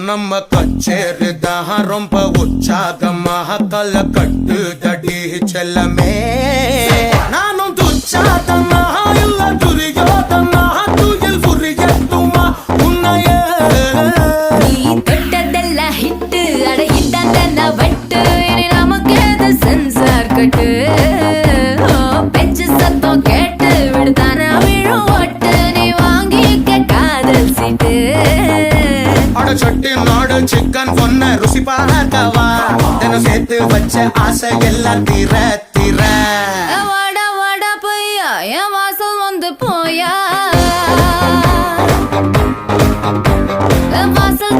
நம்ம கச்சேரிதான் ரொம்ப உற்சாகமாக கல கட்டு தடி செல்லமே நானும் துச்சாதமா இல்ல துரியோதமா துயில் புரியட்டுமா உன்னையே நீ தொட்டதெல்லாம் ஹிட்டு அட ஹிட்டாங்க வட்டு இனி நமக்கு எது சென்சார் கட்டு பெஞ்சு சத்தம் கேட்டு விடுதானா விழும் ஒட்டு நீ வாங்கிக்க காதல் சீட்டு சட்டி நாடு சிக்கன் பொண்ண ருசி பார்க்கவா தினம் சேர்த்து வச்ச ஆசை எல்லாம் தீர தீர வாடா வாடா பையா என் வாசல் வந்து போயா வாசல்